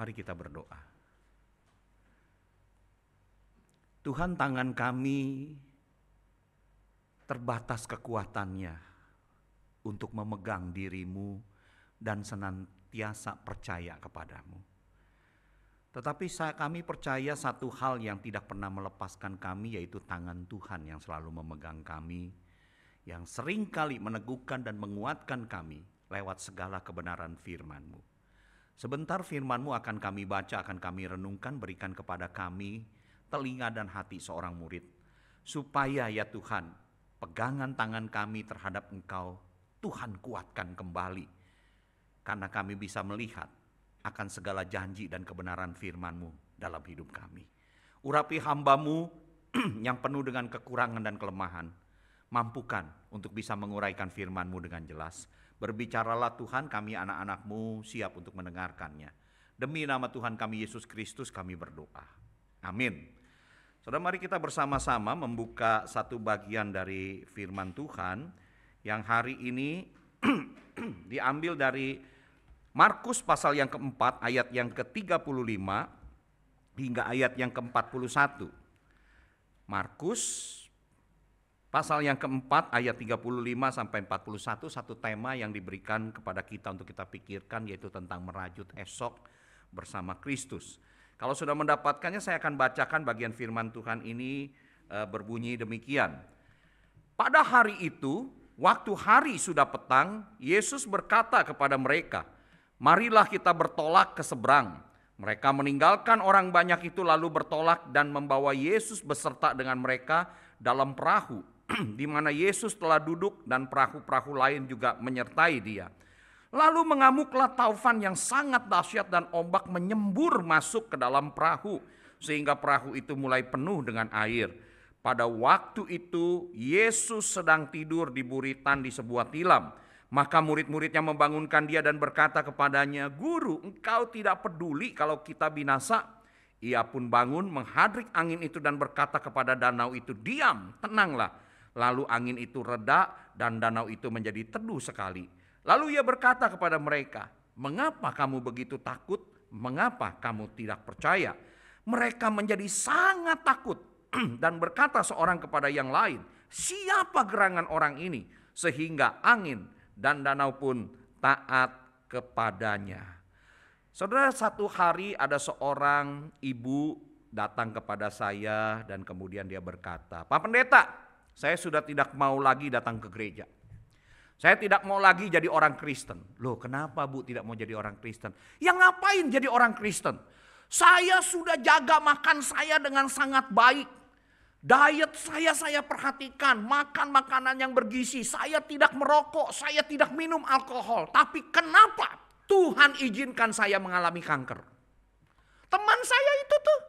Mari kita berdoa. Tuhan, tangan kami terbatas kekuatannya untuk memegang diri-Mu dan senantiasa percaya kepadamu. Tetapi kami percaya satu hal yang tidak pernah melepaskan kami, yaitu tangan Tuhan yang selalu memegang kami, yang seringkali meneguhkan dan menguatkan kami lewat segala kebenaran firman-Mu. Sebentar firman-Mu akan kami baca, akan kami renungkan, berikan kepada kami telinga dan hati seorang murid, supaya ya Tuhan, pegangan tangan kami terhadap Engkau, Tuhan kuatkan kembali, karena kami bisa melihat akan segala janji dan kebenaran firman-Mu dalam hidup kami. Urapi hamba-Mu yang penuh dengan kekurangan dan kelemahan, mampukan untuk bisa menguraikan firman-Mu dengan jelas. Berbicaralah Tuhan, kami anak-anak-Mu siap untuk mendengarkannya. Demi nama Tuhan kami Yesus Kristus kami berdoa. Amin. Saudara, mari kita bersama-sama membuka satu bagian dari firman Tuhan yang hari ini diambil dari Markus pasal yang keempat ayat yang ke-35 hingga ayat yang ke-41. Markus pasal yang keempat ayat 35 sampai 41, satu tema yang diberikan kepada kita untuk kita pikirkan, yaitu tentang merajut esok bersama Kristus. Kalau sudah mendapatkannya, saya akan bacakan bagian firman Tuhan ini, berbunyi demikian. Pada hari itu, waktu hari sudah petang, Yesus berkata kepada mereka, "Marilah kita bertolak ke seberang." Mereka meninggalkan orang banyak itu lalu bertolak dan membawa Yesus beserta dengan mereka dalam perahu, di mana Yesus telah duduk dan perahu-perahu lain juga menyertai dia. Lalu mengamuklah taufan yang sangat dahsyat dan ombak menyembur masuk ke dalam perahu, sehingga perahu itu mulai penuh dengan air. Pada waktu itu Yesus sedang tidur di buritan di sebuah tilam. Maka murid-muridnya membangunkan dia dan berkata kepadanya, "Guru, engkau tidak peduli kalau kita binasa?" Ia pun bangun, menghadrik angin itu dan berkata kepada danau itu, "Diam, tenanglah." Lalu angin itu reda dan danau itu menjadi teduh sekali. Lalu ia berkata kepada mereka, "Mengapa kamu begitu takut? Mengapa kamu tidak percaya?" Mereka menjadi sangat takut dan berkata seorang kepada yang lain, "Siapa gerangan orang ini sehingga angin dan danau pun taat kepadanya?" Saudara, satu hari ada seorang ibu datang kepada saya dan kemudian dia berkata, "Pak Pendeta, saya sudah tidak mau lagi datang ke gereja. Saya tidak mau lagi jadi orang Kristen." "Loh, kenapa Bu tidak mau jadi orang Kristen?" "Ya ngapain jadi orang Kristen? Saya sudah jaga makan saya dengan sangat baik. Diet saya perhatikan, makan makanan yang bergizi, saya tidak merokok, saya tidak minum alkohol. Tapi kenapa Tuhan izinkan saya mengalami kanker?" Teman saya itu tuh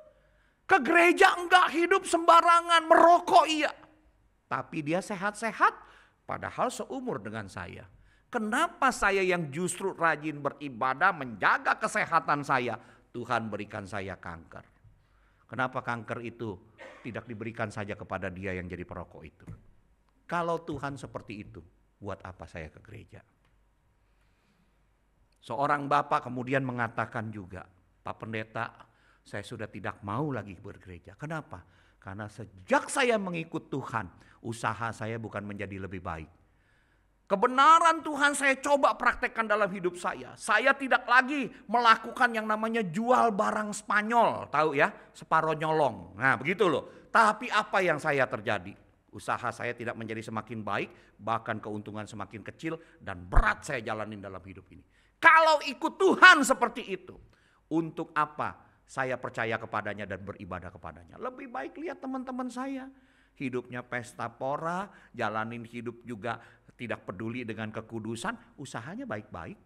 ke gereja enggak, hidup sembarangan, merokok iya. Tapi dia sehat-sehat, padahal seumur dengan saya. Kenapa saya yang justru rajin beribadah, menjaga kesehatan saya, Tuhan berikan saya kanker? Kenapa kanker itu tidak diberikan saja kepada dia yang jadi perokok itu? Kalau Tuhan seperti itu, buat apa saya ke gereja? Seorang bapak kemudian mengatakan juga, "Pak Pendeta, saya sudah tidak mau lagi bergereja." Kenapa? Karena sejak saya mengikut Tuhan, usaha saya bukan menjadi lebih baik. Kebenaran Tuhan saya coba praktekkan dalam hidup saya. Saya tidak lagi melakukan yang namanya jual barang Spanyol. Tahu ya, separuh nyolong. Nah begitu loh. Tapi apa yang saya terjadi? Usaha saya tidak menjadi semakin baik, bahkan keuntungan semakin kecil dan berat saya jalanin dalam hidup ini. Kalau ikut Tuhan seperti itu, untuk apa saya percaya kepadanya dan beribadah kepadanya? Lebih baik lihat teman-teman saya. Hidupnya pesta pora, jalanin hidup juga tidak peduli dengan kekudusan, usahanya baik-baik.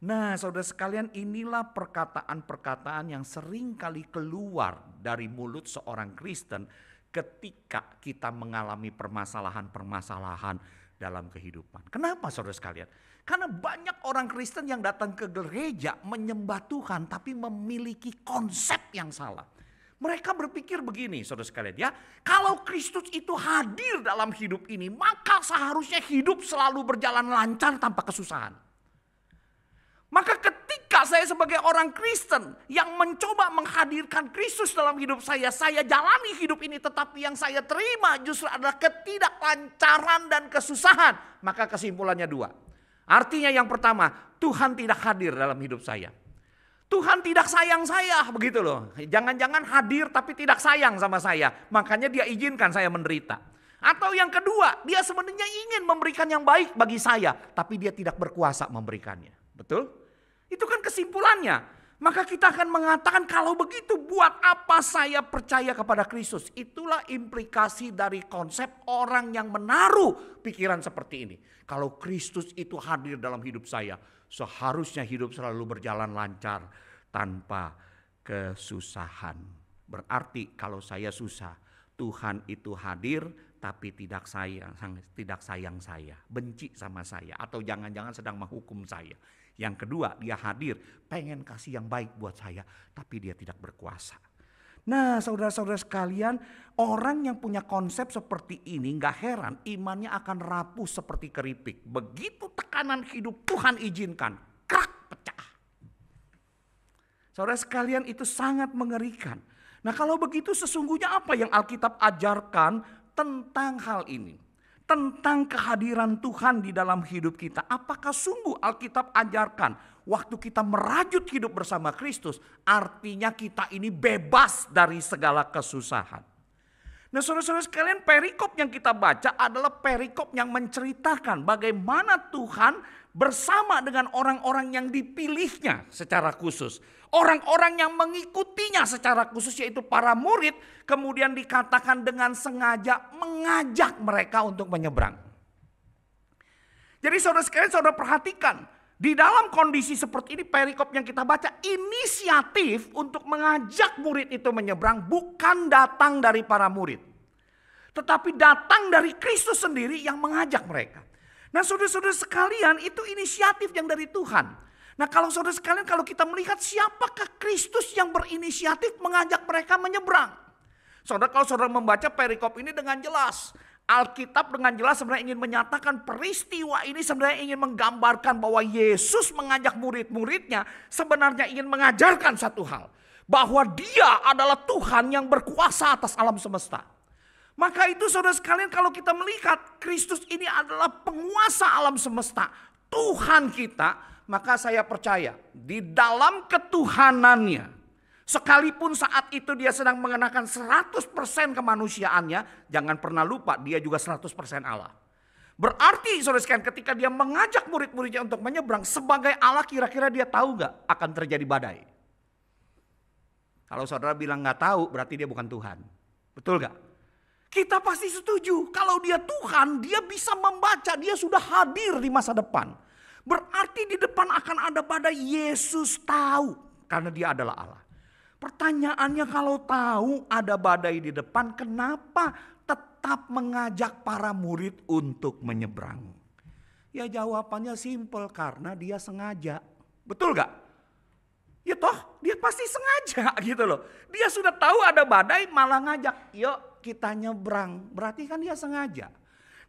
Nah saudara sekalian, inilah perkataan-perkataan yang sering kali keluar dari mulut seorang Kristen ketika kita mengalami permasalahan-permasalahan dalam kehidupan. Kenapa saudara sekalian? Karena banyak orang Kristen yang datang ke gereja menyembah Tuhan tapi memiliki konsep yang salah. Mereka berpikir begini saudara sekalian ya, kalau Kristus itu hadir dalam hidup ini, maka seharusnya hidup selalu berjalan lancar tanpa kesusahan. Maka ketika saya sebagai orang Kristen yang mencoba menghadirkan Kristus dalam hidup saya jalani hidup ini, tetapi yang saya terima justru adalah ketidaklancaran dan kesusahan. Maka kesimpulannya dua. Artinya yang pertama, Tuhan tidak hadir dalam hidup saya. Tuhan tidak sayang saya, begitu loh. Jangan-jangan hadir tapi tidak sayang sama saya. Makanya dia izinkan saya menderita. Atau yang kedua, dia sebenarnya ingin memberikan yang baik bagi saya, tapi dia tidak berkuasa memberikannya. Betul? Itu kan kesimpulannya. Maka kita akan mengatakan kalau begitu buat apa saya percaya kepada Kristus? Itulah implikasi dari konsep orang yang menaruh pikiran seperti ini. Kalau Kristus itu hadir dalam hidup saya, seharusnya hidup selalu berjalan lancar tanpa kesusahan. Berarti kalau saya susah, Tuhan itu hadir tapi tidak sayang saya, benci sama saya, atau jangan-jangan sedang menghukum saya. Yang kedua, dia hadir pengen kasih yang baik buat saya, tapi dia tidak berkuasa. Nah, saudara-saudara sekalian, orang yang punya konsep seperti ini gak heran imannya akan rapuh seperti keripik. Begitu tekanan hidup Tuhan izinkan, krak, pecah. Saudara sekalian, itu sangat mengerikan. Nah, kalau begitu sesungguhnya apa yang Alkitab ajarkan tentang hal ini? Tentang kehadiran Tuhan di dalam hidup kita. Apakah sungguh Alkitab ajarkan waktu kita merajut hidup bersama Kristus, artinya kita ini bebas dari segala kesusahan? Nah, saudara-saudara sekalian, perikop yang kita baca adalah perikop yang menceritakan bagaimana Tuhan bersama dengan orang-orang yang dipilihnya secara khusus. Orang-orang yang mengikutinya secara khusus, yaitu para murid, kemudian dikatakan dengan sengaja mengajak mereka untuk menyeberang. Jadi saudara sekalian, saudara perhatikan, di dalam kondisi seperti ini perikop yang kita baca, inisiatif untuk mengajak murid itu menyeberang bukan datang dari para murid, tetapi datang dari Kristus sendiri yang mengajak mereka. Nah, saudara-saudara sekalian, itu inisiatif yang dari Tuhan. Nah, kalau saudara sekalian, kalau kita melihat siapakah Kristus yang berinisiatif mengajak mereka menyeberang? Saudara, kalau saudara membaca perikop ini dengan jelas, Alkitab dengan jelas sebenarnya ingin menyatakan peristiwa ini sebenarnya ingin menggambarkan bahwa Yesus mengajak murid-muridnya sebenarnya ingin mengajarkan satu hal. Bahwa dia adalah Tuhan yang berkuasa atas alam semesta. Maka itu saudara sekalian, kalau kita melihat Kristus ini adalah penguasa alam semesta, Tuhan kita, maka saya percaya di dalam ketuhanannya, sekalipun saat itu dia sedang mengenakan 100% kemanusiaannya, jangan pernah lupa dia juga 100% Allah. Berarti saudara sekalian, ketika dia mengajak murid-muridnya untuk menyeberang, sebagai Allah kira-kira dia tahu gak akan terjadi badai? Kalau saudara bilang gak tahu, berarti dia bukan Tuhan. Betul gak? Kita pasti setuju, kalau dia Tuhan, dia bisa membaca, dia sudah hadir di masa depan. Berarti di depan akan ada badai, Yesus tahu karena dia adalah Allah. Pertanyaannya, kalau tahu ada badai di depan, kenapa tetap mengajak para murid untuk menyeberang? Ya jawabannya simpel, karena dia sengaja. Betul gak? Ya toh dia pasti sengaja gitu loh. Dia sudah tahu ada badai malah ngajak, yuk kita nyebrang. Berarti kan dia sengaja.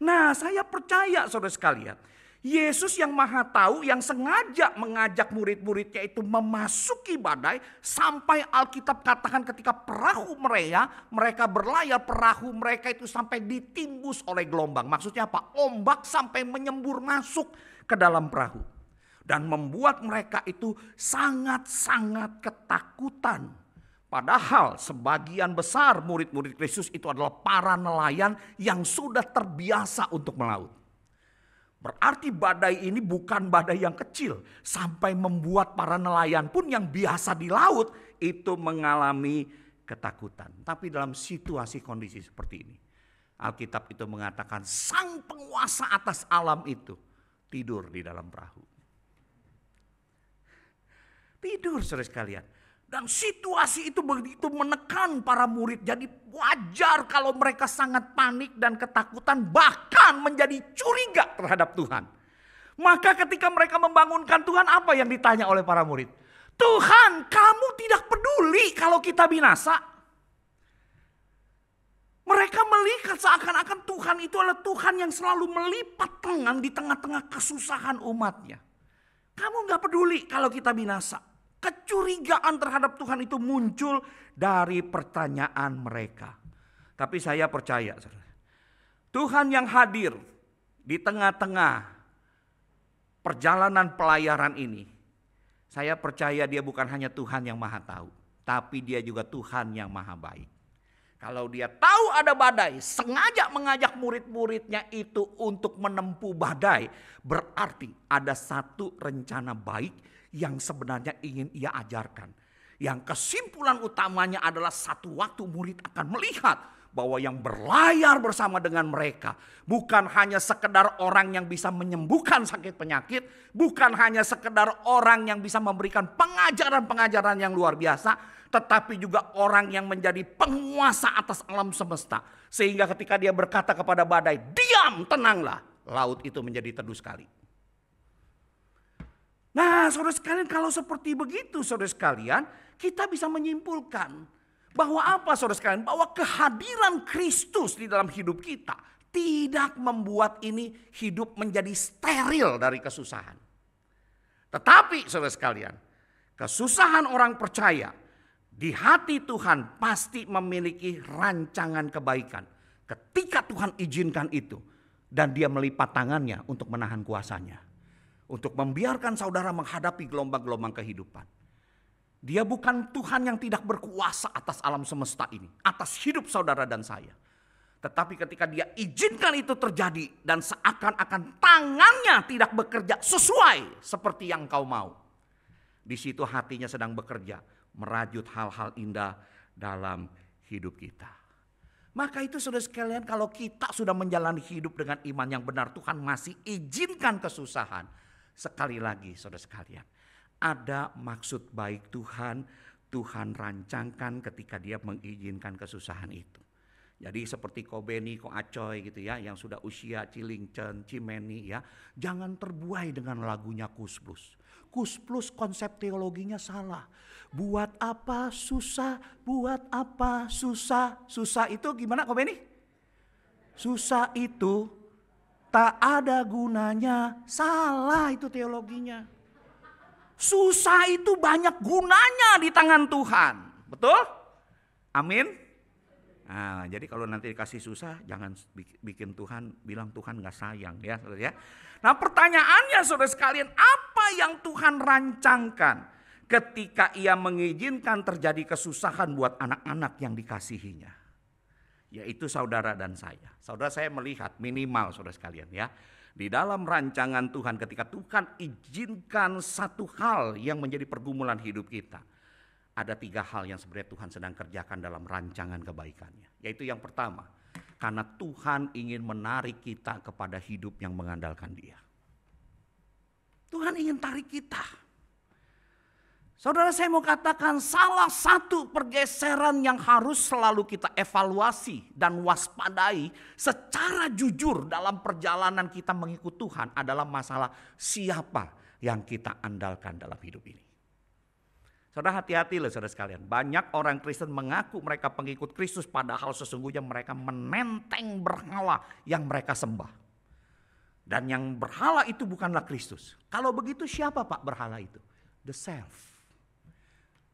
Nah, saya percaya saudara sekalian, Yesus yang maha tahu yang sengaja mengajak murid-muridnya itu memasuki badai, sampai Alkitab katakan ketika perahu mereka berlayar, perahu mereka itu sampai ditimbus oleh gelombang. Maksudnya apa? Ombak sampai menyembur masuk ke dalam perahu. Dan membuat mereka itu sangat-sangat ketakutan. Padahal sebagian besar murid-murid Kristus itu adalah para nelayan yang sudah terbiasa untuk melaut. Berarti badai ini bukan badai yang kecil. Sampai membuat para nelayan pun yang biasa di laut itu mengalami ketakutan. Tapi dalam situasi kondisi seperti ini, Alkitab itu mengatakan sang penguasa atas alam itu tidur di dalam perahu. Tidur saudara sekalian. Dan situasi itu begitu menekan para murid. Jadi wajar kalau mereka sangat panik dan ketakutan. Bahkan menjadi curiga terhadap Tuhan. Maka ketika mereka membangunkan Tuhan, apa yang ditanya oleh para murid? Tuhan, kamu tidak peduli kalau kita binasa? Mereka melihat seakan-akan Tuhan itu adalah Tuhan yang selalu melipat tangan di tengah-tengah kesusahan umatnya. Kamu gak peduli kalau kita binasa. Kecurigaan terhadap Tuhan itu muncul dari pertanyaan mereka. Tapi saya percaya, saudara, Tuhan yang hadir di tengah-tengah perjalanan pelayaran ini, saya percaya dia bukan hanya Tuhan yang maha tahu, tapi dia juga Tuhan yang maha baik. Kalau dia tahu ada badai, sengaja mengajak murid-muridnya itu untuk menempuh badai, berarti ada satu rencana baik yang sebenarnya ingin ia ajarkan. Yang kesimpulan utamanya adalah satu waktu murid akan melihat bahwa yang berlayar bersama dengan mereka bukan hanya sekedar orang yang bisa menyembuhkan sakit penyakit, bukan hanya sekedar orang yang bisa memberikan pengajaran-pengajaran yang luar biasa, tetapi juga orang yang menjadi penguasa atas alam semesta. Sehingga ketika dia berkata kepada badai, "Diam, tenanglah," laut itu menjadi teduh sekali. Nah, saudara sekalian, kalau seperti begitu, saudara sekalian, kita bisa menyimpulkan bahwa apa, saudara sekalian? Bahwa kehadiran Kristus di dalam hidup kita tidak membuat ini hidup menjadi steril dari kesusahan. Tetapi, saudara sekalian, kesusahan orang percaya di hati Tuhan pasti memiliki rancangan kebaikan. Ketika Tuhan izinkan itu dan dia melipat tangannya untuk menahan kuasanya, untuk membiarkan saudara menghadapi gelombang-gelombang kehidupan. Dia bukan Tuhan yang tidak berkuasa atas alam semesta ini, atas hidup saudara dan saya. Tetapi ketika dia izinkan itu terjadi dan seakan-akan tangannya tidak bekerja sesuai seperti yang kau mau, di situ hatinya sedang bekerja merajut hal-hal indah dalam hidup kita. Maka itu saudara sekalian, kalau kita sudah menjalani hidup dengan iman yang benar, Tuhan masih izinkan kesusahan. Sekali lagi saudara sekalian, ada maksud baik Tuhan. Tuhan rancangkan ketika dia mengizinkan kesusahan itu. Jadi seperti Ko Beni, Ko Acoy gitu ya, yang sudah usia Cilingcen, Cimeni ya, jangan terbuai dengan lagunya Kus Plus. Kus Plus konsep teologinya salah. Buat apa susah, buat apa susah. Susah itu gimana Ko Beni? Susah itu tak ada gunanya, salah itu teologinya. Susah itu banyak gunanya di tangan Tuhan, betul? Amin. Nah, jadi kalau nanti dikasih susah, jangan bikin Tuhan bilang Tuhan nggak sayang ya, saudara ya. Nah, pertanyaannya saudara sekalian, apa yang Tuhan rancangkan ketika Ia mengizinkan terjadi kesusahan buat anak-anak yang dikasihinya? Yaitu saudara dan saya. Saudara, saya melihat minimal saudara sekalian ya, di dalam rancangan Tuhan ketika Tuhan izinkan satu hal yang menjadi pergumulan hidup kita, ada 3 hal yang sebenarnya Tuhan sedang kerjakan dalam rancangan kebaikannya. Yaitu yang pertama, karena Tuhan ingin menarik kita kepada hidup yang mengandalkan Dia. Tuhan ingin tarik kita. Saudara, saya mau katakan salah satu pergeseran yang harus selalu kita evaluasi dan waspadai secara jujur dalam perjalanan kita mengikut Tuhan adalah masalah siapa yang kita andalkan dalam hidup ini. Saudara, hati-hati loh saudara sekalian. Banyak orang Kristen mengaku mereka pengikut Kristus, padahal sesungguhnya mereka menenteng berhala yang mereka sembah. Dan yang berhala itu bukanlah Kristus. Kalau begitu siapa Pak berhala itu? The self.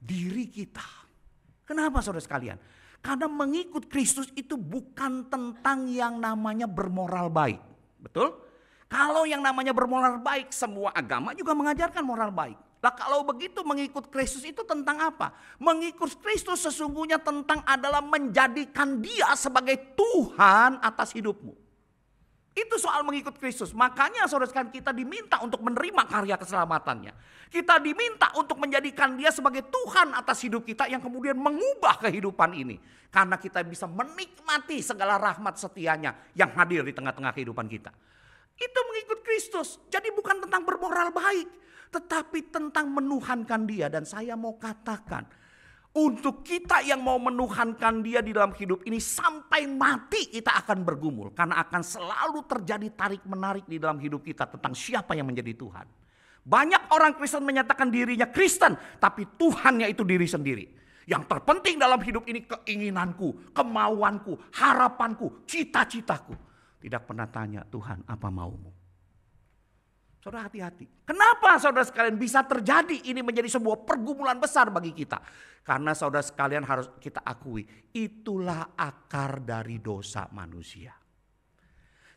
Diri kita. Kenapa saudara sekalian? Karena mengikut Kristus itu bukan tentang yang namanya bermoral baik. Betul? Kalau yang namanya bermoral baik, semua agama juga mengajarkan moral baik. Nah, kalau begitu mengikut Kristus itu tentang apa? Mengikut Kristus sesungguhnya tentang adalah menjadikan Dia sebagai Tuhan atas hidupmu. Itu soal mengikut Kristus. Makanya saudara sekalian, kita diminta untuk menerima karya keselamatannya. Kita diminta untuk menjadikan Dia sebagai Tuhan atas hidup kita yang kemudian mengubah kehidupan ini. Karena kita bisa menikmati segala rahmat setianya yang hadir di tengah-tengah kehidupan kita. Itu mengikut Kristus. Jadi bukan tentang bermoral baik, tetapi tentang menuhankan Dia. Dan saya mau katakan, untuk kita yang mau menuhankan Dia di dalam hidup ini sampai mati kita akan bergumul. Karena akan selalu terjadi tarik-menarik di dalam hidup kita tentang siapa yang menjadi Tuhan. Banyak orang Kristen menyatakan dirinya Kristen, tapi Tuhannya itu diri sendiri. Yang terpenting dalam hidup ini keinginanku, kemauanku, harapanku, cita-citaku. Tidak pernah tanya, Tuhan apa maumu? Saudara hati-hati. Kenapa saudara sekalian bisa terjadi ini menjadi sebuah pergumulan besar bagi kita? Karena saudara sekalian harus kita akui, itulah akar dari dosa manusia.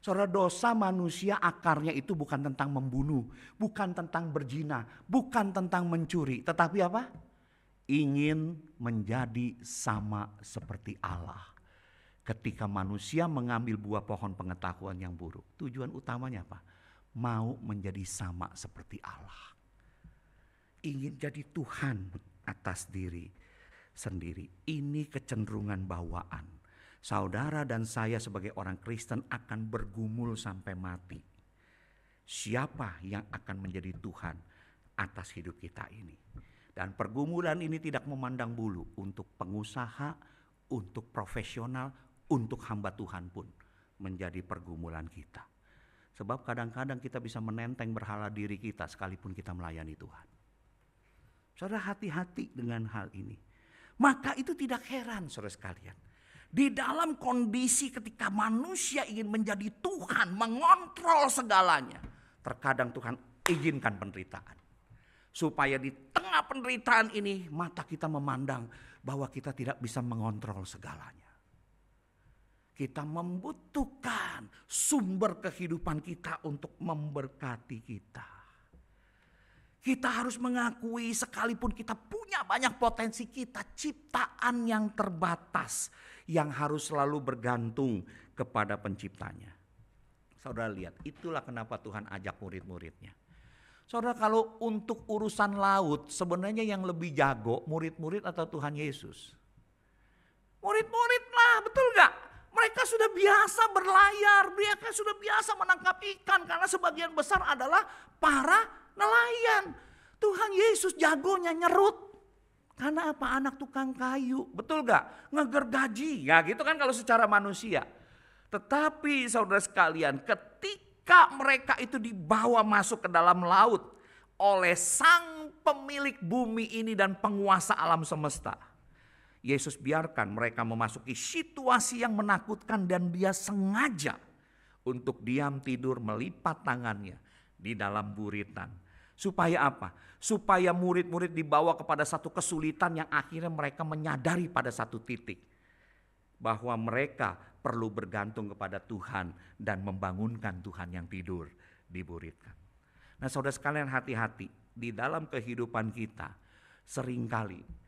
Saudara, dosa manusia akarnya itu bukan tentang membunuh, bukan tentang berzina, bukan tentang mencuri. Tetapi apa? Ingin menjadi sama seperti Allah. Ketika manusia mengambil buah pohon pengetahuan yang buruk, tujuan utamanya apa? Mau menjadi sama seperti Allah. Ingin jadi Tuhan atas diri sendiri. Ini kecenderungan bawaan. Saudara dan saya sebagai orang Kristen akan bergumul sampai mati. Siapa yang akan menjadi Tuhan atas hidup kita ini? Dan pergumulan ini tidak memandang bulu untuk pengusaha, untuk profesional, untuk hamba Tuhan pun menjadi pergumulan kita. Sebab kadang-kadang kita bisa menenteng berhala diri kita sekalipun kita melayani Tuhan. Saudara, hati-hati dengan hal ini. Maka itu tidak heran saudara sekalian. Di dalam kondisi ketika manusia ingin menjadi Tuhan, mengontrol segalanya. Terkadang Tuhan izinkan penderitaan. Supaya di tengah penderitaan ini mata kita memandang bahwa kita tidak bisa mengontrol segalanya. Kita membutuhkan sumber kehidupan kita untuk memberkati kita. Kita harus mengakui sekalipun kita punya banyak potensi, kita ciptaan yang terbatas. Yang harus selalu bergantung kepada penciptanya. Saudara lihat, itulah kenapa Tuhan ajak murid-muridnya. Saudara, kalau untuk urusan laut sebenarnya yang lebih jago murid-murid atau Tuhan Yesus? Murid-murid lah, betul gak? Mereka sudah biasa berlayar, mereka sudah biasa menangkap ikan karena sebagian besar adalah para nelayan. Tuhan Yesus jagonya nyerut. Karena apa? Anak tukang kayu, betul gak? Ngegergaji, ya gitu kan kalau secara manusia. Tetapi saudara sekalian, ketika mereka itu dibawa masuk ke dalam laut oleh sang pemilik bumi ini dan penguasa alam semesta. Yesus biarkan mereka memasuki situasi yang menakutkan dan dia sengaja untuk diam tidur melipat tangannya di dalam buritan. Supaya apa? Supaya murid-murid dibawa kepada satu kesulitan yang akhirnya mereka menyadari pada satu titik. Bahwa mereka perlu bergantung kepada Tuhan dan membangunkan Tuhan yang tidur di buritan. Nah saudara sekalian, hati-hati. Di dalam kehidupan kita seringkali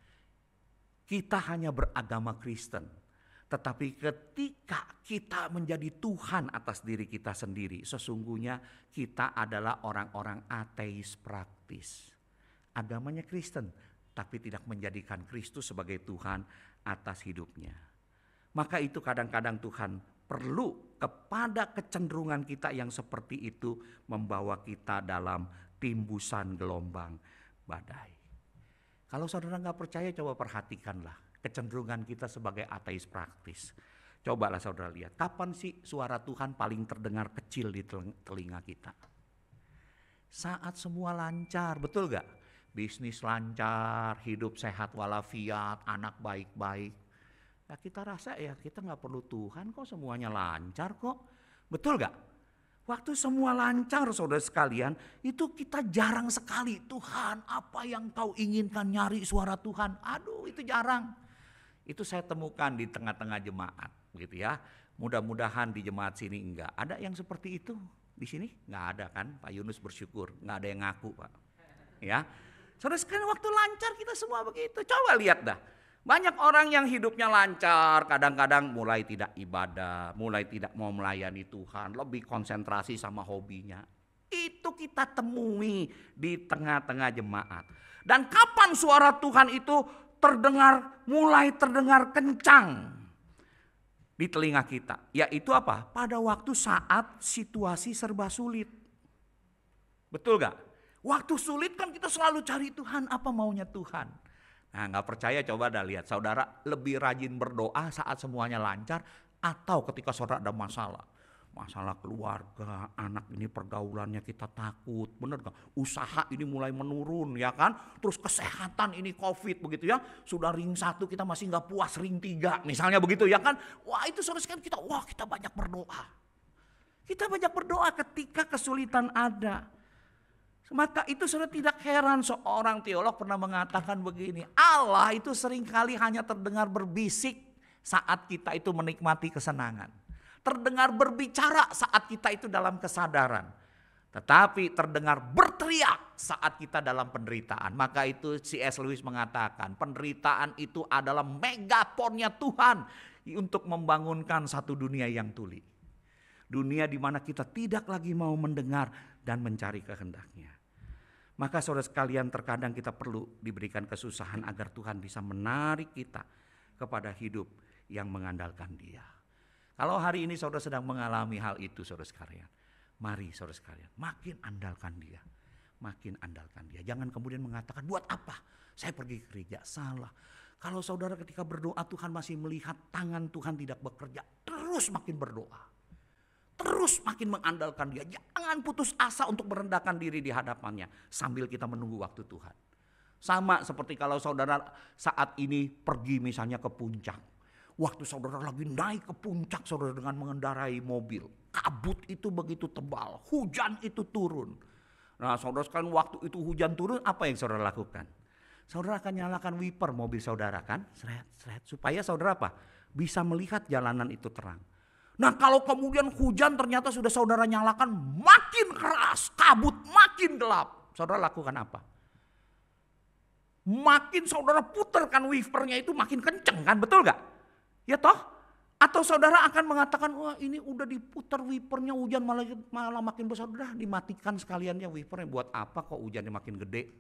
kita hanya beragama Kristen, tetapi ketika kita menjadi Tuhan atas diri kita sendiri, sesungguhnya kita adalah orang-orang ateis praktis. Agamanya Kristen, tapi tidak menjadikan Kristus sebagai Tuhan atas hidupnya. Maka itu kadang-kadang Tuhan perlu kepada kecenderungan kita yang seperti itu membawa kita dalam timbusan gelombang badai. Kalau saudara nggak percaya, coba perhatikanlah kecenderungan kita sebagai ateis praktis. Cobalah saudara lihat, kapan sih suara Tuhan paling terdengar kecil di telinga kita? Saat semua lancar, betul gak? Bisnis lancar, hidup sehat walafiat, anak baik-baik. Ya kita rasa ya kita nggak perlu Tuhan kok, semuanya lancar kok. Betul gak? Waktu semua lancar saudara sekalian, itu kita jarang sekali, Tuhan apa yang kau inginkan, nyari suara Tuhan. Aduh itu jarang. Itu saya temukan di tengah-tengah jemaat gitu ya. Mudah-mudahan di jemaat sini enggak. Ada yang seperti itu di sini? Enggak ada kan? Pak Yunus bersyukur, enggak ada yang ngaku Pak. Ya, saudara sekalian waktu lancar kita semua begitu. Coba lihat dah. Banyak orang yang hidupnya lancar, kadang-kadang mulai tidak ibadah, mulai tidak mau melayani Tuhan, lebih konsentrasi sama hobinya. Itu kita temui di tengah-tengah jemaat. Dan kapan suara Tuhan itu mulai terdengar kencang di telinga kita? Yaitu apa? Pada waktu saat situasi serba sulit. Betul gak? Waktu sulit kan kita selalu cari Tuhan, apa maunya Tuhan. Nah gak percaya coba dah lihat, saudara lebih rajin berdoa saat semuanya lancar atau ketika saudara ada masalah. Masalah keluarga, anak ini pergaulannya kita takut, bener gak? Usaha ini mulai menurun ya kan? Terus kesehatan ini COVID begitu ya. Sudah ring 1 kita masih gak puas, ring 3 misalnya begitu ya kan? Wah itu saudara sekalian kita banyak berdoa. Kita banyak berdoa ketika kesulitan ada. Maka itu sudah tidak heran seorang teolog pernah mengatakan begini, Allah itu seringkali hanya terdengar berbisik saat kita itu menikmati kesenangan. Terdengar berbicara saat kita itu dalam kesadaran. Tetapi terdengar berteriak saat kita dalam penderitaan. Maka itu C.S. Lewis mengatakan penderitaan itu adalah megafonnya Tuhan untuk membangunkan satu dunia yang tuli. Dunia di mana kita tidak lagi mau mendengar dan mencari kehendaknya. Maka saudara sekalian, terkadang kita perlu diberikan kesusahan agar Tuhan bisa menarik kita kepada hidup yang mengandalkan Dia. Kalau hari ini saudara sedang mengalami hal itu saudara sekalian, mari saudara sekalian makin andalkan Dia. Makin andalkan Dia. Jangan kemudian mengatakan, buat apa saya pergi ke gereja? Salah. Kalau saudara ketika berdoa Tuhan masih melihat tangan Tuhan tidak bekerja, terus makin berdoa. Terus makin mengandalkan Dia. Jangan putus asa untuk merendahkan diri di hadapannya sambil kita menunggu waktu Tuhan. Sama seperti kalau saudara saat ini pergi misalnya ke puncak. Waktu saudara lagi naik ke puncak saudara dengan mengendarai mobil. Kabut itu begitu tebal, hujan itu turun. Nah saudara sekalian, waktu itu hujan turun, apa yang saudara lakukan? Saudara akan nyalakan wiper mobil saudara kan? Seret, supaya saudara apa? Bisa melihat jalanan itu terang. Nah kalau kemudian hujan ternyata sudah saudara nyalakan makin keras, kabut makin gelap. Saudara lakukan apa? Makin saudara putarkan wipernya itu makin kenceng kan, betul gak? Ya toh? Atau saudara akan mengatakan, wah ini udah diputar wipernya hujan malah makin besar. Udah dimatikan sekaliannya wipernya, buat apa kok hujannya makin gede.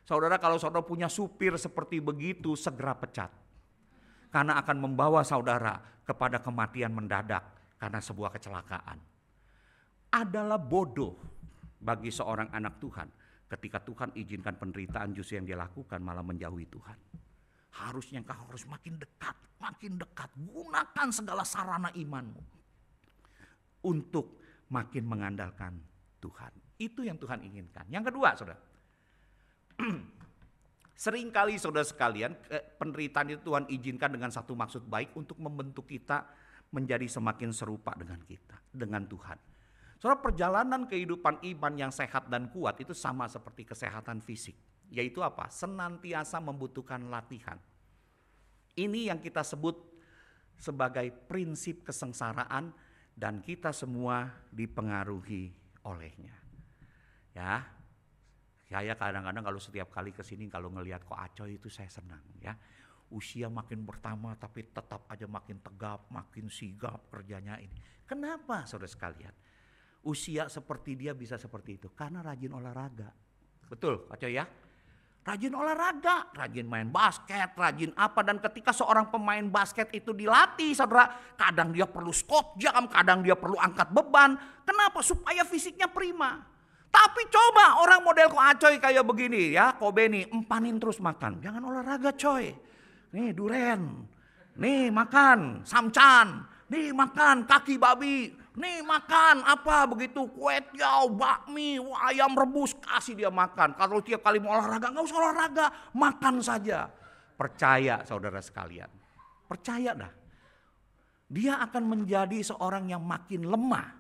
Saudara kalau saudara punya supir seperti begitu segera pecat. Karena akan membawa saudara kepada kematian mendadak karena sebuah kecelakaan. Adalah bodoh bagi seorang anak Tuhan ketika Tuhan izinkan penderitaan justru yang dia lakukan malah menjauhi Tuhan. Harusnya kau harus makin dekat, makin dekat. Gunakan segala sarana imanmu untuk makin mengandalkan Tuhan. Itu yang Tuhan inginkan. Yang kedua saudara, seringkali saudara sekalian penderitaan itu Tuhan izinkan dengan satu maksud baik untuk membentuk kita menjadi semakin serupa dengan kita, dengan Tuhan. Saudara, perjalanan kehidupan iman yang sehat dan kuat itu sama seperti kesehatan fisik. Yaitu apa? Senantiasa membutuhkan latihan. Ini yang kita sebut sebagai prinsip kesengsaraan dan kita semua dipengaruhi olehnya. Ya. Saya kadang-kadang kalau setiap kali kesini kalau ngelihat Ko Acoy itu saya senang ya. Usia makin bertambah tapi tetap aja makin tegap, makin sigap kerjanya ini. Kenapa saudara sekalian? Usia seperti dia bisa seperti itu karena rajin olahraga. Betul Acoy ya? Rajin olahraga, rajin main basket, rajin apa. Dan ketika seorang pemain basket itu dilatih saudara, kadang dia perlu squat jam, kadang dia perlu angkat beban. Kenapa? Supaya fisiknya prima. Tapi coba orang model Ko Acoy kayak begini ya, Ko Beni, empanin terus makan. Jangan olahraga coy. Nih duren, nih makan samcan, nih makan kaki babi, nih makan apa begitu, kue tiaw, bakmi, ayam rebus, kasih dia makan. Kalau tiap kali mau olahraga, gak usah olahraga, makan saja. Percaya saudara sekalian, percaya dah. Dia akan menjadi seorang yang makin lemah.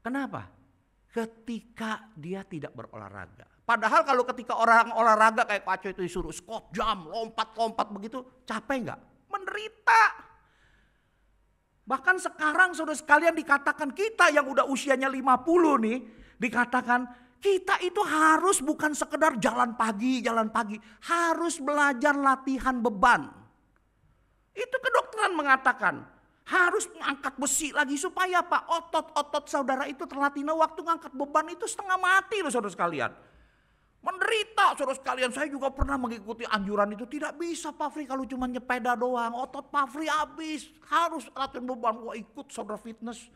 Kenapa? Ketika dia tidak berolahraga. Padahal kalau ketika orang olahraga kayak Ko Acoy itu disuruh squat jam, lompat-lompat begitu, capek enggak? Menderita. Bahkan sekarang saudara sekalian dikatakan kita yang udah usianya 50 nih, dikatakan kita itu harus bukan sekedar jalan pagi, harus belajar latihan beban. Itu kedokteran mengatakan. Harus mengangkat besi lagi supaya apa? Otot-otot saudara itu terlatih. Nah waktu ngangkat beban itu setengah mati loh saudara sekalian. Menderita saudara sekalian. Saya juga pernah mengikuti anjuran itu. Tidak bisa Pak Fri kalau cuma nyepeda doang. Otot Pak Fri habis. Harus latihan beban. Wah ikut saudara fitness.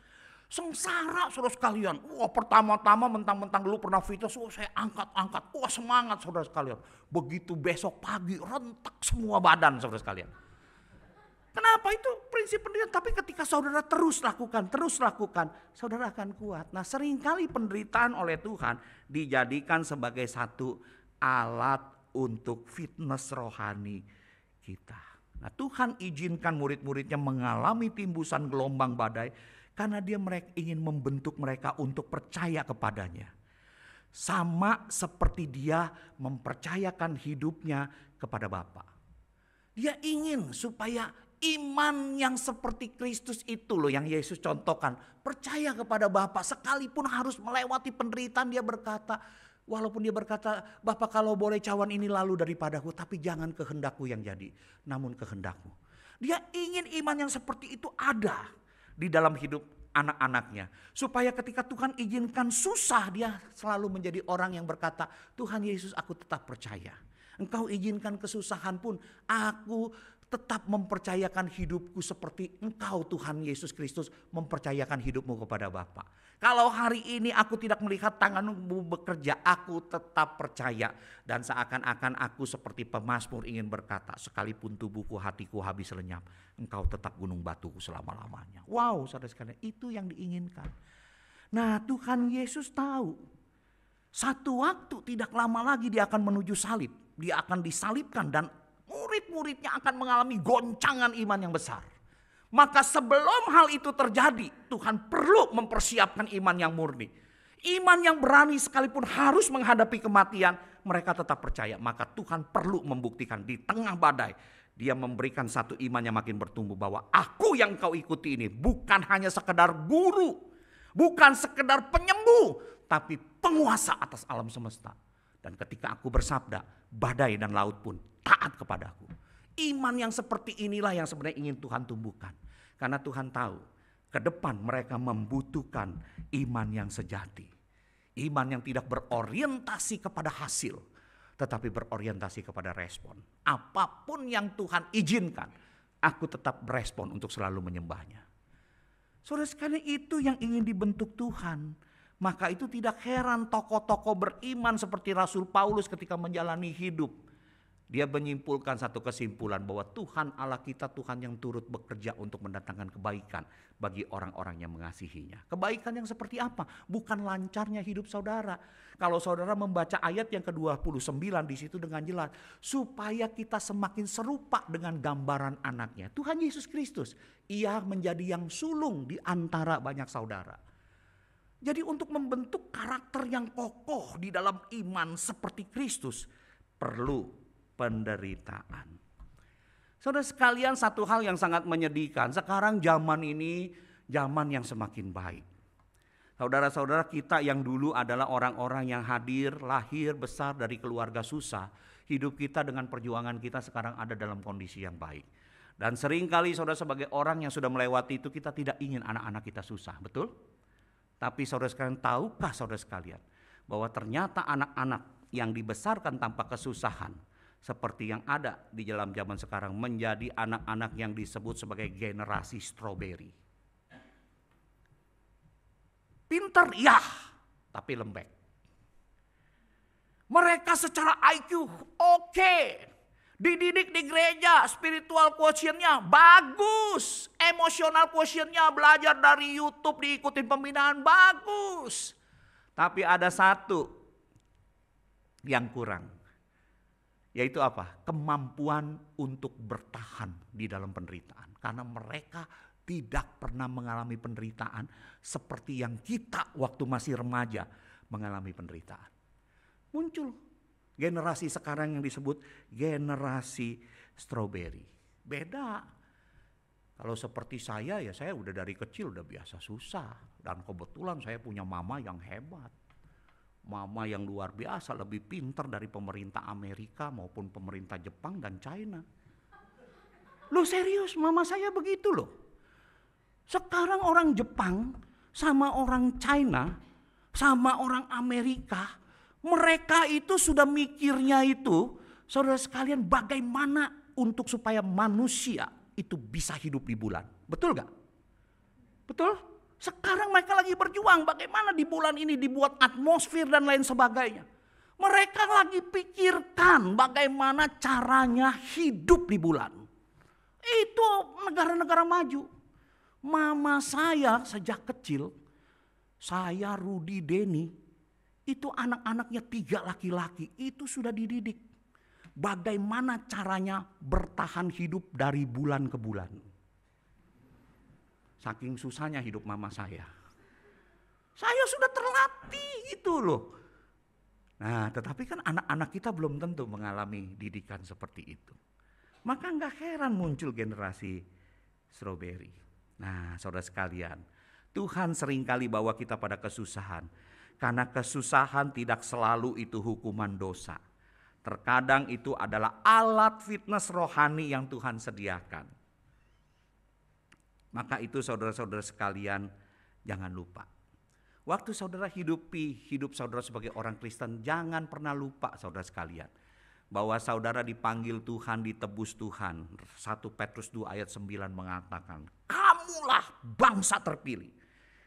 Sengsara saudara sekalian. Wah pertama-tama mentang-mentang dulu pernah fitness. Wah saya angkat-angkat. Wah semangat saudara sekalian. Begitu besok pagi rentak semua badan saudara sekalian. Kenapa? Itu prinsip penderitaan. Tapi ketika saudara terus lakukan, saudara akan kuat. Nah seringkali penderitaan oleh Tuhan dijadikan sebagai satu alat untuk fitness rohani kita. Nah Tuhan izinkan murid-muridnya mengalami timbusan gelombang badai karena dia ingin membentuk mereka untuk percaya kepadanya. Sama seperti dia mempercayakan hidupnya kepada Bapa. Dia ingin supaya iman yang seperti Kristus itu loh yang Yesus contohkan. Percaya kepada Bapa sekalipun harus melewati penderitaan, dia berkata, walaupun dia berkata, Bapa kalau boleh cawan ini lalu daripadaku, tapi jangan kehendakku yang jadi, namun kehendakmu. Dia ingin iman yang seperti itu ada di dalam hidup anak-anaknya. Supaya ketika Tuhan izinkan susah, dia selalu menjadi orang yang berkata, Tuhan Yesus aku tetap percaya. Engkau izinkan kesusahan pun, aku tetap mempercayakan hidupku seperti Engkau Tuhan Yesus Kristus mempercayakan hidupmu kepada Bapa. Kalau hari ini aku tidak melihat tanganmu bekerja, aku tetap percaya. Dan seakan-akan aku seperti pemazmur ingin berkata, sekalipun tubuhku hatiku habis lenyap, Engkau tetap gunung batuku selama-lamanya. Wow, saudara sekalian, itu yang diinginkan. Nah, Tuhan Yesus tahu satu waktu tidak lama lagi dia akan menuju salib. Dia akan disalibkan dan murid-muridnya akan mengalami goncangan iman yang besar. Maka sebelum hal itu terjadi, Tuhan perlu mempersiapkan iman yang murni. Iman yang berani sekalipun harus menghadapi kematian, mereka tetap percaya. Maka Tuhan perlu membuktikan di tengah badai, dia memberikan satu iman yang makin bertumbuh bahwa aku yang kau ikuti ini bukan hanya sekedar guru, bukan sekedar penyembuh, tapi penguasa atas alam semesta. Dan ketika aku bersabda, badai dan laut pun taat kepadaku. Iman yang seperti inilah yang sebenarnya ingin Tuhan tumbuhkan. Karena Tuhan tahu ke depan mereka membutuhkan iman yang sejati. Iman yang tidak berorientasi kepada hasil, tetapi berorientasi kepada respon. Apapun yang Tuhan izinkan, aku tetap berespon untuk selalu menyembahnya. Saudara sekalian, itu yang ingin dibentuk Tuhan. Maka itu tidak heran tokoh-tokoh beriman seperti Rasul Paulus ketika menjalani hidup. Dia menyimpulkan satu kesimpulan bahwa Tuhan Allah kita Tuhan yang turut bekerja untuk mendatangkan kebaikan bagi orang-orang yang mengasihinya. Kebaikan yang seperti apa? Bukan lancarnya hidup saudara. Kalau saudara membaca ayat yang ke-29 di situ dengan jelas. Supaya kita semakin serupa dengan gambaran anaknya. Tuhan Yesus Kristus. Ia menjadi yang sulung di antara banyak saudara. Jadi untuk membentuk karakter yang kokoh di dalam iman seperti Kristus perlu penderitaan. Saudara sekalian, satu hal yang sangat menyedihkan, sekarang zaman ini zaman yang semakin baik. Saudara-saudara kita yang dulu adalah orang-orang yang hadir, lahir, besar dari keluarga susah. Hidup kita dengan perjuangan kita sekarang ada dalam kondisi yang baik. Dan seringkali saudara sebagai orang yang sudah melewati itu, kita tidak ingin anak-anak kita susah, betul? Tapi saudara sekalian, tahukah saudara sekalian bahwa ternyata anak-anak yang dibesarkan tanpa kesusahan seperti yang ada di dalam zaman sekarang menjadi anak-anak yang disebut sebagai generasi stroberi. Pintar ya, tapi lembek. Mereka secara IQ oke. Dididik di gereja, spiritual quotientnya bagus. Emosional quotientnya belajar dari YouTube, diikutin pembinaan bagus. Tapi ada satu yang kurang. Yaitu apa? Kemampuan untuk bertahan di dalam penderitaan. Karena mereka tidak pernah mengalami penderitaan seperti yang kita waktu masih remaja mengalami penderitaan. Muncul generasi sekarang yang disebut generasi stroberi. Beda. Kalau seperti saya, ya saya udah dari kecil udah biasa susah. Dan kebetulan saya punya mama yang hebat. Mama yang luar biasa, lebih pintar dari pemerintah Amerika maupun pemerintah Jepang dan China. Loh serius, mama saya begitu loh. Sekarang orang Jepang sama orang China sama orang Amerika, mereka itu sudah mikirnya itu, saudara sekalian, bagaimana untuk supaya manusia itu bisa hidup di bulan. Betul gak? Betul? Sekarang mereka lagi berjuang bagaimana di bulan ini dibuat atmosfer dan lain sebagainya. Mereka lagi pikirkan bagaimana caranya hidup di bulan. Itu negara-negara maju. Mama saya sejak kecil, saya, Rudi, Denny, itu anak-anaknya 3 laki-laki, itu sudah dididik. Bagaimana caranya bertahan hidup dari bulan ke bulan. Saking susahnya hidup mama saya. Saya sudah terlatih itu loh. Nah, tetapi kan anak-anak kita belum tentu mengalami didikan seperti itu. Maka nggak heran muncul generasi strawberry. Nah, saudara sekalian, Tuhan seringkali bawa kita pada kesusahan. Karena kesusahan tidak selalu itu hukuman dosa. Terkadang itu adalah alat fitness rohani yang Tuhan sediakan. Maka itu saudara-saudara sekalian, jangan lupa. Waktu saudara hidup saudara sebagai orang Kristen, jangan pernah lupa saudara sekalian. Bahwa saudara dipanggil Tuhan, ditebus Tuhan. 1 Petrus 2 ayat 9 mengatakan, kamulah bangsa terpilih,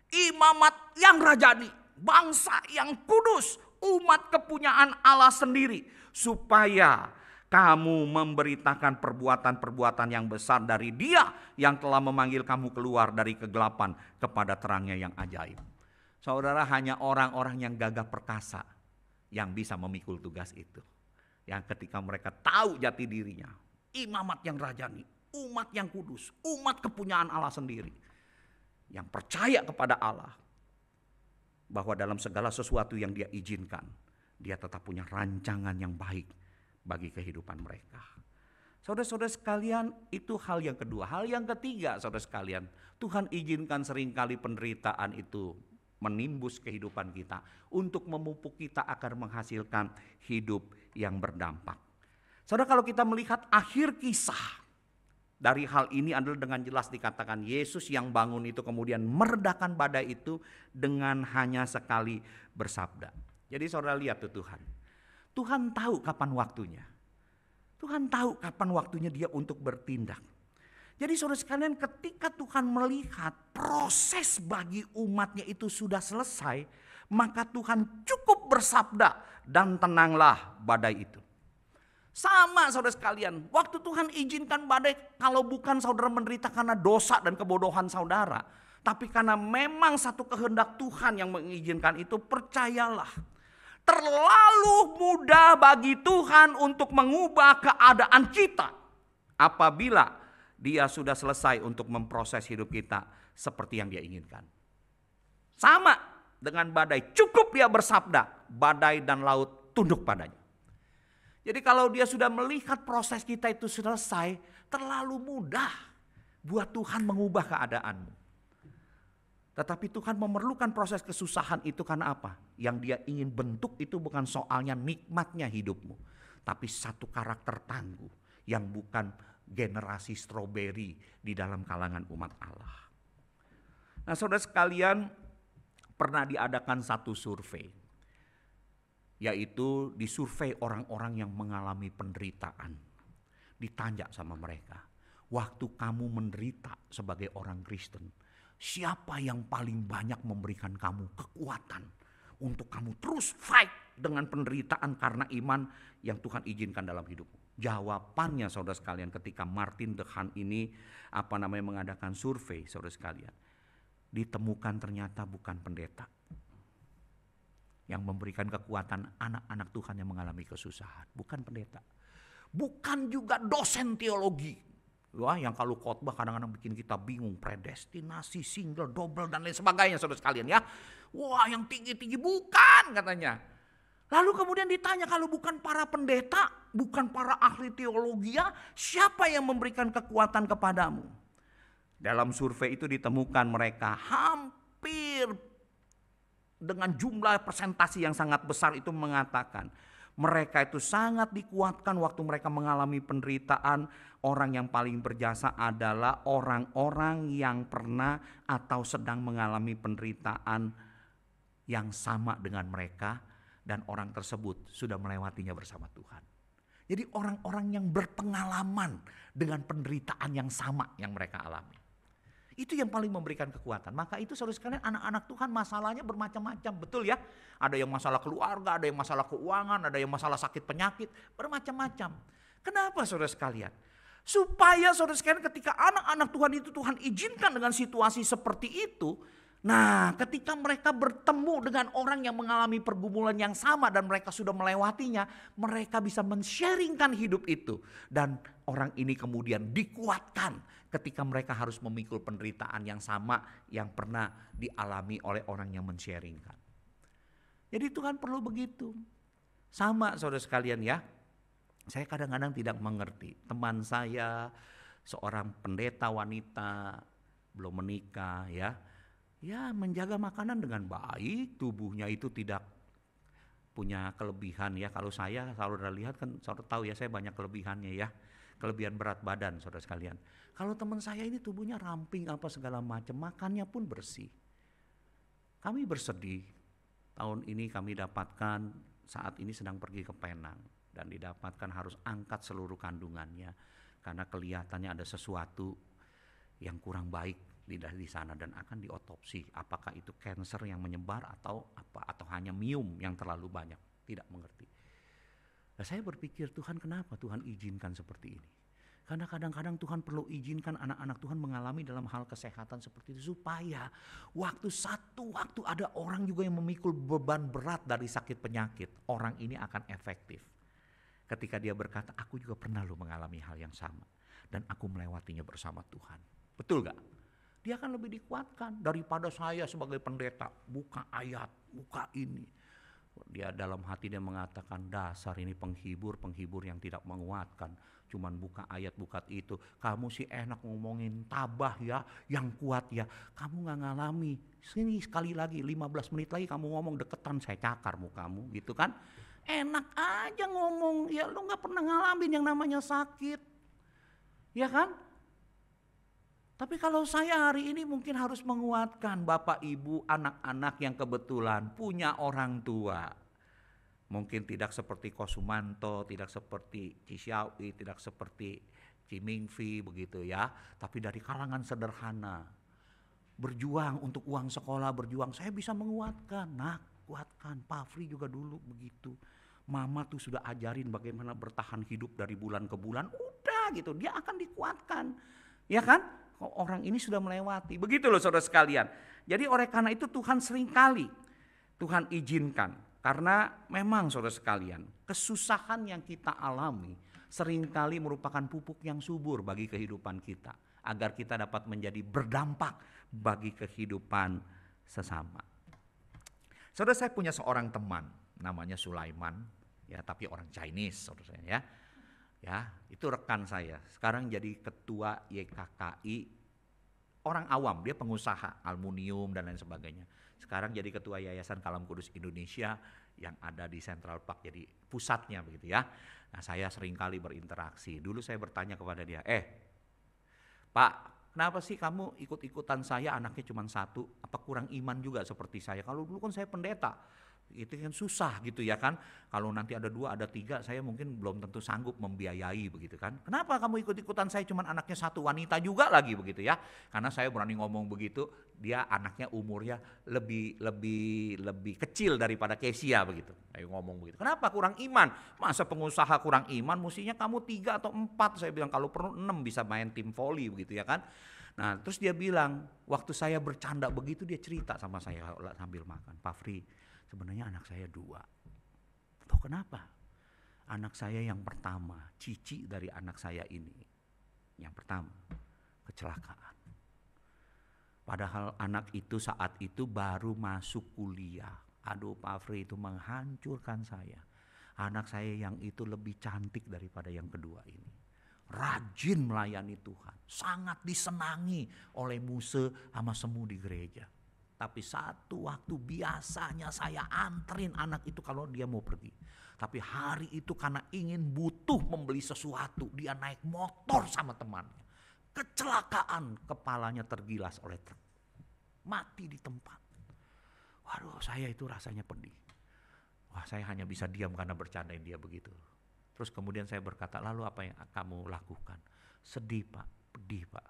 imamat yang rajani, bangsa yang kudus, umat kepunyaan Allah sendiri, supaya kamu memberitakan perbuatan-perbuatan yang besar dari Dia yang telah memanggil kamu keluar dari kegelapan kepada terangnya yang ajaib. Saudara, hanya orang-orang yang gagah perkasa yang bisa memikul tugas itu. Yang ketika mereka tahu jati dirinya, imamat yang rajani, umat yang kudus, umat kepunyaan Allah sendiri. Yang percaya kepada Allah, bahwa dalam segala sesuatu yang Dia izinkan, Dia tetap punya rancangan yang baik bagi kehidupan mereka. Saudara-saudara sekalian, itu hal yang kedua. Hal yang ketiga, saudara sekalian, Tuhan izinkan seringkali penderitaan itu menimbus kehidupan kita untuk memupuk kita agar menghasilkan hidup yang berdampak. Saudara, kalau kita melihat akhir kisah dari hal ini adalah dengan jelas dikatakan Yesus yang bangun itu kemudian meredakan badai itu dengan hanya sekali bersabda. Jadi saudara lihat tuh Tuhan tahu kapan waktunya. Tuhan tahu kapan waktunya Dia untuk bertindak. Jadi saudara sekalian, ketika Tuhan melihat proses bagi umatnya itu sudah selesai, maka Tuhan cukup bersabda dan tenanglah badai itu. Sama saudara sekalian, waktu Tuhan izinkan badai, kalau bukan saudara menderita karena dosa dan kebodohan saudara, tapi karena memang satu kehendak Tuhan yang mengizinkan itu, percayalah, terlalu mudah bagi Tuhan untuk mengubah keadaan kita apabila Dia sudah selesai untuk memproses hidup kita seperti yang Dia inginkan. Sama dengan badai, cukup Dia bersabda, badai dan laut tunduk padanya. Jadi kalau Dia sudah melihat proses kita itu selesai, terlalu mudah buat Tuhan mengubah keadaanmu. Tetapi Tuhan memerlukan proses kesusahan itu karena apa? Yang Dia ingin bentuk itu bukan soalnya nikmatnya hidupmu, tapi satu karakter tangguh yang bukan generasi strawberry di dalam kalangan umat Allah. Nah, saudara sekalian, pernah diadakan satu survei, yaitu disurvei orang-orang yang mengalami penderitaan. Ditanya sama mereka, waktu kamu menderita sebagai orang Kristen, siapa yang paling banyak memberikan kamu kekuatan untuk kamu terus fight dengan penderitaan karena iman yang Tuhan izinkan dalam hidupmu? Jawabannya saudara sekalian, ketika Martin Dehaan ini mengadakan survei, saudara sekalian, ditemukan ternyata bukan pendeta yang memberikan kekuatan anak-anak Tuhan yang mengalami kesusahan, bukan pendeta, bukan juga dosen teologi. Wah, yang kalau khotbah kadang-kadang bikin kita bingung, predestinasi, single, double dan lain sebagainya saudara sekalian ya. Wah, yang tinggi-tinggi, bukan katanya. Lalu kemudian ditanya, kalau bukan para pendeta, bukan para ahli teologi, siapa yang memberikan kekuatan kepadamu? Dalam survei itu ditemukan mereka hampir dengan jumlah persentase yang sangat besar itu mengatakan mereka itu sangat dikuatkan waktu mereka mengalami penderitaan. Orang yang paling berjasa adalah orang-orang yang pernah atau sedang mengalami penderitaan yang sama dengan mereka, dan orang tersebut sudah melewatinya bersama Tuhan. Jadi orang-orang yang berpengalaman dengan penderitaan yang sama yang mereka alami, itu yang paling memberikan kekuatan. Maka itu saudara sekalian, anak-anak Tuhan masalahnya bermacam-macam, betul ya. Ada yang masalah keluarga, ada yang masalah keuangan, ada yang masalah sakit penyakit, bermacam-macam. Kenapa saudara sekalian? Supaya saudara sekalian, ketika anak-anak Tuhan itu Tuhan izinkan dengan situasi seperti itu, nah, ketika mereka bertemu dengan orang yang mengalami pergumulan yang sama dan mereka sudah melewatinya, mereka bisa men-sharingkan hidup itu. Dan orang ini kemudian dikuatkan ketika mereka harus memikul penderitaan yang sama yang pernah dialami oleh orang yang men-sharingkan. Jadi Tuhan perlu begitu. Sama saudara sekalian ya, saya kadang-kadang tidak mengerti. Teman saya seorang pendeta wanita belum menikah ya, menjaga makanan dengan baik, tubuhnya itu tidak punya kelebihan ya. Kalau saya, saudara lihat kan, saudara tahu ya, saya banyak kelebihannya ya, kelebihan berat badan saudara sekalian. Kalau teman saya ini tubuhnya ramping apa segala macam, makannya pun bersih. Kami bersedih, tahun ini kami dapatkan, saat ini sedang pergi ke Penang dan didapatkan harus angkat seluruh kandungannya karena kelihatannya ada sesuatu yang kurang baik di sana dan akan diotopsi. Apakah itu kanker yang menyebar atau apa, atau hanya miom yang terlalu banyak, tidak mengerti. Nah, saya berpikir, Tuhan, kenapa Tuhan izinkan seperti ini? Karena kadang-kadang Tuhan perlu izinkan anak-anak Tuhan mengalami dalam hal kesehatan seperti itu supaya waktu ada orang juga yang memikul beban berat dari sakit penyakit, orang ini akan efektif. Ketika dia berkata, aku juga pernah mengalami hal yang sama dan aku melewatinya bersama Tuhan. Betul gak? Dia akan lebih dikuatkan daripada saya sebagai pendeta, buka ayat, buka ini. Dia dalam hati dia mengatakan, dasar ini penghibur yang tidak menguatkan. Cuman buka ayat, buka itu. Kamu sih enak ngomongin tabah ya, yang kuat ya. Kamu gak ngalami. Sini sekali lagi, 15 menit lagi kamu ngomong deketan, saya cakar mukamu gitu kan. Enak aja ngomong, ya lu gak pernah ngalamin yang namanya sakit. Ya kan? Tapi kalau saya hari ini mungkin harus menguatkan Bapak Ibu, anak-anak yang kebetulan punya orang tua. Mungkin tidak seperti Kosumanto, tidak seperti Cisyawi, tidak seperti Cimingfi begitu ya. Tapi dari kalangan sederhana, berjuang untuk uang sekolah, berjuang. Saya bisa menguatkan, kuatkan. Pak Fri juga dulu begitu. Mama tuh sudah ajarin bagaimana bertahan hidup dari bulan ke bulan. Udah gitu, dia akan dikuatkan. Ya kan? Orang ini sudah melewati. Begitu loh saudara sekalian. Jadi oleh karena itu Tuhan seringkali Tuhan izinkan. Karena memang saudara sekalian, kesusahan yang kita alami seringkali merupakan pupuk yang subur bagi kehidupan kita. Agar kita dapat menjadi berdampak bagi kehidupan sesama. Saudara, saya punya seorang teman namanya Sulaiman. Ya, tapi orang Chinese saudara saya ya. Ya, itu rekan saya. Sekarang jadi ketua YKKI, orang awam, dia pengusaha aluminium dan lain sebagainya. Sekarang jadi ketua Yayasan Kalam Kudus Indonesia yang ada di Central Park, jadi pusatnya begitu ya. Nah, saya seringkali berinteraksi. Dulu saya bertanya kepada dia, Pak, kenapa sih kamu ikut-ikutan saya, anaknya cuma satu? Apa kurang iman juga seperti saya? Kalau dulu kan saya pendeta. Itu kan susah gitu ya kan. Kalau nanti ada 2, ada 3, saya mungkin belum tentu sanggup membiayai begitu kan. Kenapa kamu ikut-ikutan saya, cuman anaknya satu, wanita juga lagi begitu ya. Karena saya berani ngomong begitu, dia anaknya umurnya lebih kecil daripada Kesia begitu. Saya ngomong begitu. Kenapa kurang iman? Masa pengusaha kurang iman? Mestinya kamu 3 atau 4, saya bilang, kalau perlu 6 bisa main tim voli begitu ya kan. Nah, terus dia bilang, waktu saya bercanda begitu dia cerita sama saya sambil makan, Pak Fri, sebenarnya anak saya 2. Loh, kenapa? Anak saya yang pertama, cici dari anak saya ini, yang pertama kecelakaan. Padahal anak itu saat itu baru masuk kuliah. Aduh Pak Fri, itu menghancurkan saya. Anak saya yang itu lebih cantik daripada yang kedua ini. Rajin melayani Tuhan, sangat disenangi oleh muse sama semu di gereja. Tapi satu waktu biasanya saya anterin anak itu kalau dia mau pergi. Tapi hari itu karena butuh membeli sesuatu, dia naik motor sama temannya. Kecelakaan, kepalanya tergilas oleh truk. Mati di tempat. Waduh, saya itu rasanya pedih. Wah, saya hanya bisa diam karena bercandain dia begitu. Terus kemudian saya berkata, lalu apa yang kamu lakukan? Sedih Pak, pedih Pak.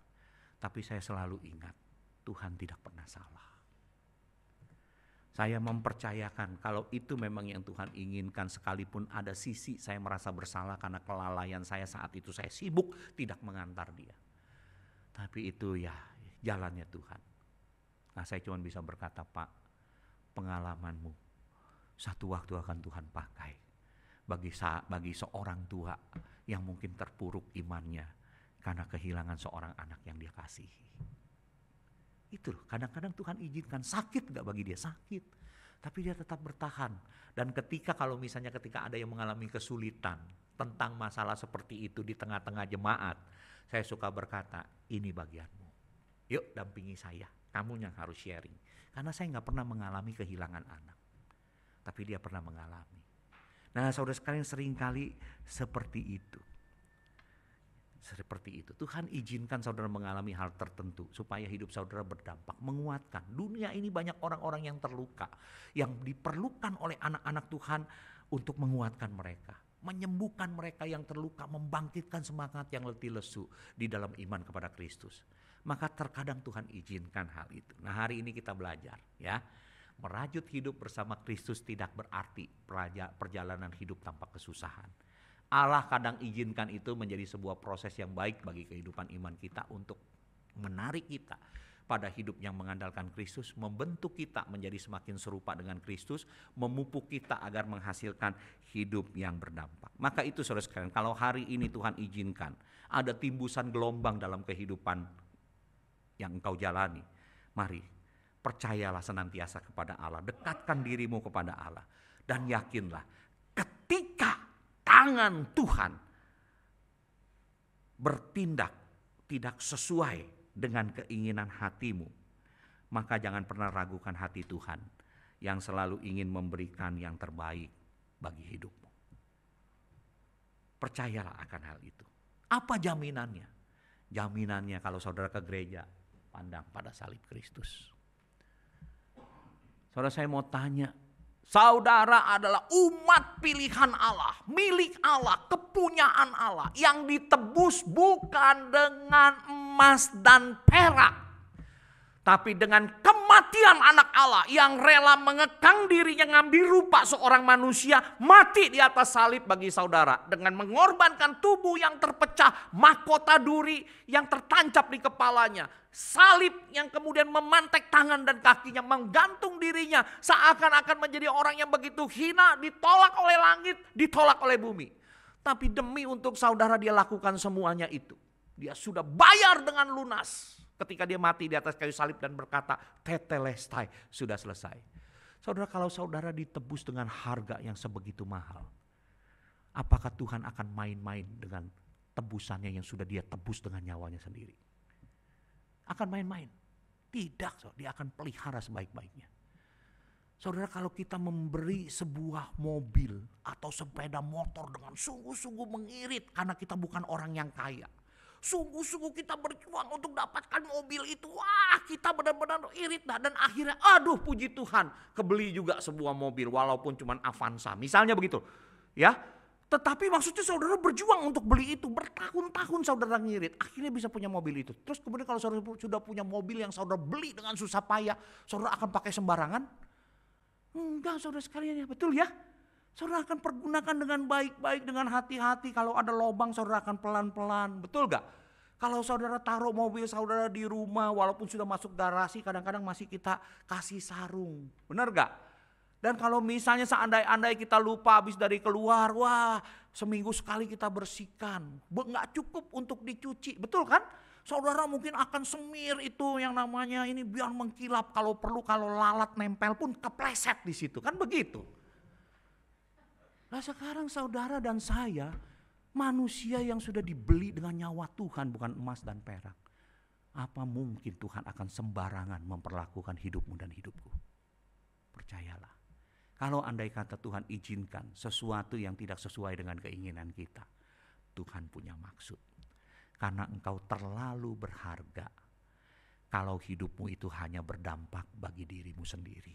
Tapi saya selalu ingat, Tuhan tidak pernah salah. Saya mempercayakan kalau itu memang yang Tuhan inginkan, sekalipun ada sisi saya merasa bersalah karena kelalaian saya saat itu, saya sibuk tidak mengantar dia. Tapi itu ya jalannya Tuhan. Nah, saya cuma bisa berkata, Pak, pengalamanmu satu waktu akan Tuhan pakai bagi seorang tua yang mungkin terpuruk imannya karena kehilangan seorang anak yang dia kasihi. Itu loh, kadang-kadang Tuhan izinkan. Sakit gak bagi dia? Sakit. Tapi dia tetap bertahan. Dan ketika ada yang mengalami kesulitan tentang masalah seperti itu di tengah-tengah jemaat, saya suka berkata, ini bagianmu. Yuk dampingi saya, kamu yang harus sharing. Karena saya nggak pernah mengalami kehilangan anak. Tapi dia pernah mengalami. Nah saudara sekalian, seringkali seperti itu. Seperti itu. Tuhan izinkan saudara mengalami hal tertentu supaya hidup saudara berdampak, menguatkan. Dunia ini banyak orang-orang yang terluka, yang diperlukan oleh anak-anak Tuhan untuk menguatkan mereka, menyembuhkan mereka yang terluka, membangkitkan semangat yang letih lesu di dalam iman kepada Kristus. Maka terkadang Tuhan izinkan hal itu. Nah hari ini kita belajar ya, merajut hidup bersama Kristus tidak berarti perjalanan hidup tanpa kesusahan. Allah kadang izinkan itu menjadi sebuah proses yang baik bagi kehidupan iman kita untuk menarik kita pada hidup yang mengandalkan Kristus, membentuk kita menjadi semakin serupa dengan Kristus, memupuk kita agar menghasilkan hidup yang berdampak. Maka itu saudara sekalian, kalau hari ini Tuhan izinkan ada timbusan gelombang dalam kehidupan yang engkau jalani, mari percayalah senantiasa kepada Allah, dekatkan dirimu kepada Allah, dan yakinlah ketika tangan Tuhan bertindak tidak sesuai dengan keinginan hatimu, maka jangan pernah ragukan hati Tuhan yang selalu ingin memberikan yang terbaik bagi hidupmu. Percayalah akan hal itu. Apa jaminannya? Jaminannya kalau saudara ke gereja, pandang pada salib Kristus. Saudara, saya mau tanya, saudara adalah umat pilihan Allah, milik Allah, kepunyaan Allah yang ditebus bukan dengan emas dan perak, tapi dengan kematian anak Allah yang rela mengekang dirinya, ngambil rupa seorang manusia, mati di atas salib bagi saudara dengan mengorbankan tubuh yang terpecah, mahkota duri yang tertancap di kepalanya, salib yang kemudian memantek tangan dan kakinya, menggantung dirinya seakan-akan menjadi orang yang begitu hina, ditolak oleh langit, ditolak oleh bumi. Tapi demi untuk saudara dia lakukan semuanya itu. Dia sudah bayar dengan lunas ketika dia mati di atas kayu salib dan berkata, tetelestai, sudah selesai. Saudara, kalau saudara ditebus dengan harga yang sebegitu mahal, apakah Tuhan akan main-main dengan tebusannya yang sudah dia tebus dengan nyawanya sendiri? Akan main-main? Tidak, dia akan pelihara sebaik-baiknya. Saudara, kalau kita memberi sebuah mobil atau sepeda motor dengan sungguh-sungguh mengirit karena kita bukan orang yang kaya, sungguh-sungguh kita berjuang untuk dapatkan mobil itu, wah kita benar-benar irit dah, dan akhirnya aduh puji Tuhan kebeli juga sebuah mobil walaupun cuman Avanza misalnya begitu ya. Tetapi maksudnya saudara berjuang untuk beli itu, bertahun-tahun saudara ngirit, akhirnya bisa punya mobil itu. Terus kemudian kalau saudara sudah punya mobil yang saudara beli dengan susah payah, saudara akan pakai sembarangan? Enggak saudara sekalian, ya betul ya. Saudara akan pergunakan dengan baik-baik, dengan hati-hati. Kalau ada lubang saudara akan pelan-pelan, betul gak? Kalau saudara taruh mobil saudara di rumah walaupun sudah masuk garasi, kadang-kadang masih kita kasih sarung, benar gak? Dan kalau misalnya seandai-andai kita lupa habis dari keluar, wah seminggu sekali kita bersihkan. Gak cukup untuk dicuci, betul kan? Saudara mungkin akan semir itu yang namanya ini biar mengkilap, kalau perlu kalau lalat nempel pun kepleset di situ, kan begitu. Nah sekarang saudara dan saya manusia yang sudah dibeli dengan nyawa Tuhan, bukan emas dan perak. Apa mungkin Tuhan akan sembarangan memperlakukan hidupmu dan hidupku? Percayalah. Kalau andai kata Tuhan izinkan sesuatu yang tidak sesuai dengan keinginan kita, Tuhan punya maksud. Karena engkau terlalu berharga. Kalau hidupmu itu hanya berdampak bagi dirimu sendiri,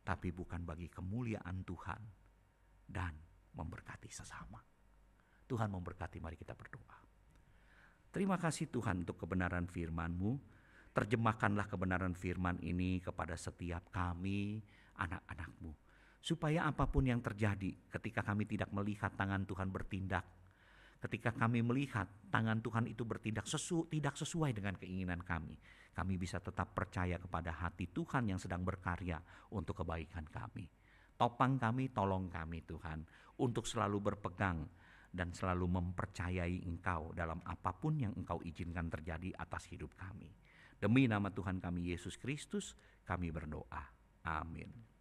tapi bukan bagi kemuliaan Tuhan dan memberkati sesama. Tuhan memberkati, mari kita berdoa. Terima kasih Tuhan untuk kebenaran firman-Mu. Terjemahkanlah kebenaran firman ini kepada setiap kami, anak-anak-Mu. Supaya apapun yang terjadi ketika kami tidak melihat tangan Tuhan bertindak, ketika kami melihat tangan Tuhan itu bertindak tidak sesuai dengan keinginan kami bisa tetap percaya kepada hati Tuhan yang sedang berkarya untuk kebaikan kami. Topang kami, tolong kami Tuhan, untuk selalu berpegang dan selalu mempercayai Engkau dalam apapun yang Engkau izinkan terjadi atas hidup kami. Demi nama Tuhan kami Yesus Kristus, kami berdoa. Amin.